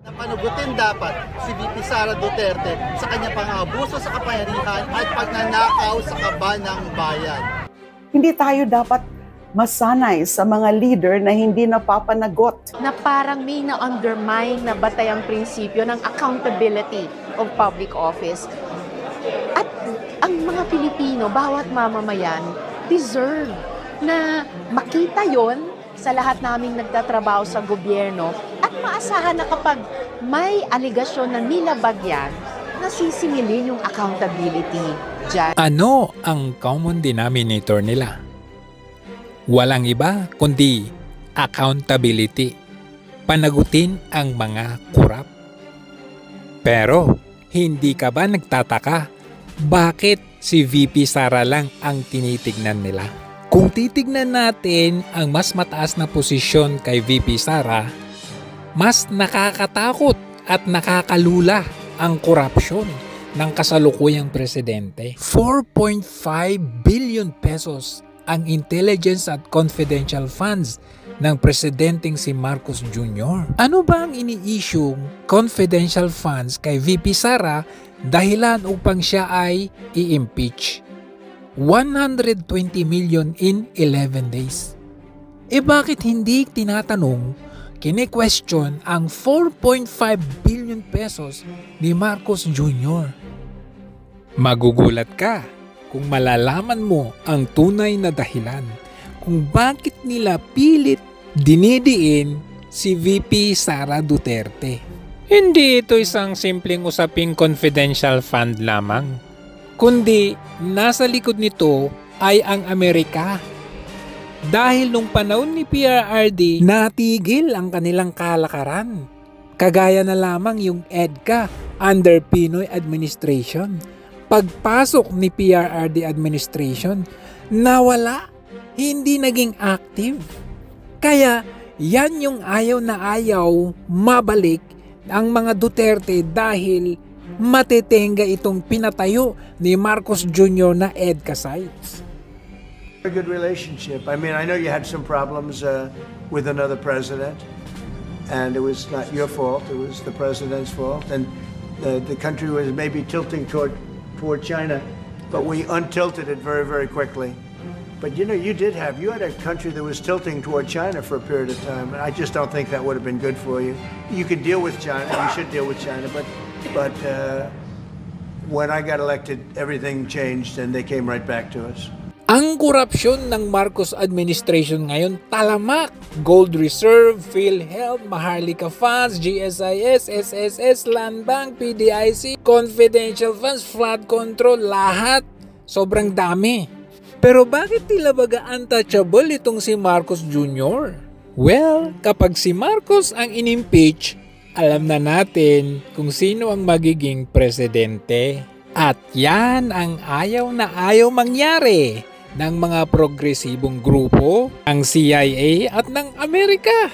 Panagutin dapat si VP Sara Duterte sa kanyang pang-abuso sa kapangyarihan at pagnanakaw sa kaban ng bayan. Hindi tayo dapat masanay sa mga leader na hindi napapanagot. Na parang may na-undermine na batayang prinsipyo ng accountability of public office. At ang mga Pilipino, bawat mamamayan, deserve na makita yon sa lahat naming nagtatrabaho sa gobyerno at maasahan na kapag may aligasyon na nilabag yan, nasisingilin yung accountability dyan. Ano ang common denominator nila? Walang iba kundi accountability. Panagutin ang mga kurap. Pero hindi ka ba nagtataka bakit si VP Sara lang ang tinitignan nila? Kung titignan natin ang mas mataas na posisyon kay VP Sara, mas nakakatakot at nakakalula ang korupsyon ng kasalukuyang presidente. 4.5 billion pesos ang intelligence at confidential funds ng presidenteng si Marcos Jr. Ano ba ang ini-issue confidential funds kay VP Sara dahilan upang siya ay i-impeach? 120 million in 11 days. Bakit hindi tinatanong, kine-question ang 4.5 billion pesos ni Marcos Jr.? Magugulat ka kung malalaman mo ang tunay na dahilan kung bakit nila pilit dinidiin si VP Sara Duterte. Hindi ito isang simpleng usaping confidential fund lamang, kundi nasa likod nito ay ang Amerika. Dahil nung panahon ni PRRD, natigil ang kanilang kalakaran. Kagaya na lamang yung EDCA under Pinoy administration. Pagpasok ni PRRD administration, nawala, hindi naging active. Kaya yan yung ayaw na ayaw mabalik ang mga Duterte dahil matetenga itong pinatayo ni Marcos Jr. na EDCA sites. A good relationship. I mean, I know you had some problems with another president, and it was not your fault. It was the president's fault, and the country was maybe tilting toward China, but we untilted it very, very quickly. But you know, you had a country that was tilting toward China for a period of time, and I just don't think that would have been good for you. You could deal with China, you should deal with China, but when I got elected, everything changed and they came right back to us. Ang korupsyon ng Marcos administration ngayon talamak. Gold Reserve, PhilHealth, Maharlika Funds, GSIS, SSS, Land Bank, PDIC, confidential funds, flood control, lahat. Sobrang dami. Pero bakit tila baga untouchable itong si Marcos Jr.? Well, kapag si Marcos ang inimpeach, alam na natin kung sino ang magiging presidente. At yan ang ayaw na ayaw mangyari ng mga progresibong grupo, ang CIA at ng Amerika.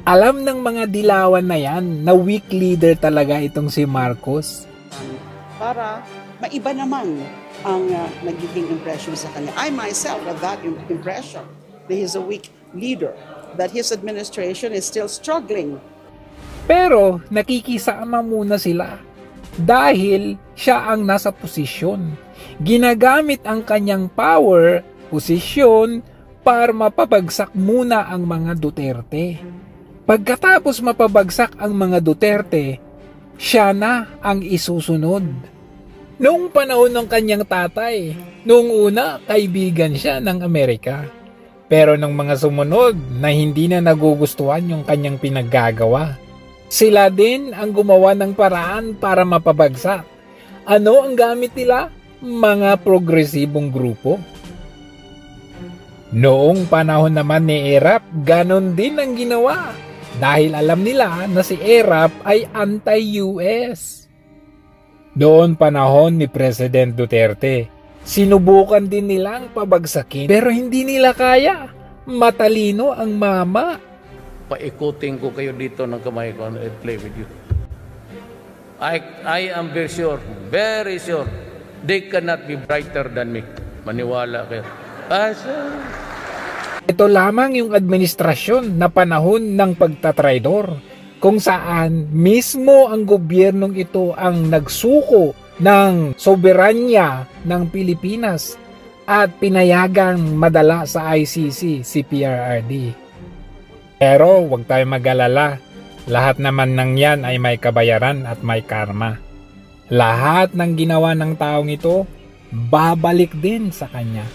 Alam ng mga dilawan na yan na weak leader talaga itong si Marcos. Para maiba naman ang nagiging impression sa kanya. I myself have that impression that he's a weak leader, that his administration is still struggling. Pero nakikisama muna sila dahil siya ang nasa posisyon. Ginagamit ang kanyang power, posisyon, para mapabagsak muna ang mga Duterte. Pagkatapos mapabagsak ang mga Duterte, siya na ang isusunod. Noong panahon ng kanyang tatay, noong una kaibigan siya ng Amerika. Pero ng mga sumunod na hindi na nagugustuhan yung kanyang pinaggagawa, sila din ang gumawa ng paraan para mapabagsak. Ano ang gamit nila? Mga progresibong grupo. Noong panahon naman ni Erap, ganon din ang ginawa. Dahil alam nila na si Erap ay anti-US. Noon panahon ni President Duterte, sinubukan din nilang pabagsakin pero hindi nila kaya. Matalino ang mama. Paikutin ko kayo dito ng kamay ko and play with you. I am very sure, they cannot be brighter than me. Maniwala kayo. Ito lamang yung administrasyon na panahon ng pagtatraidor. kung saan mismo ang gobyernong ito ang nagsuko ng soberanya ng Pilipinas at pinayagang madala sa ICC si PRRD. Pero huwag tayo mag-alala, lahat naman ng yan ay may kabayaran at may karma. Lahat ng ginawa ng taong ito, babalik din sa kanya.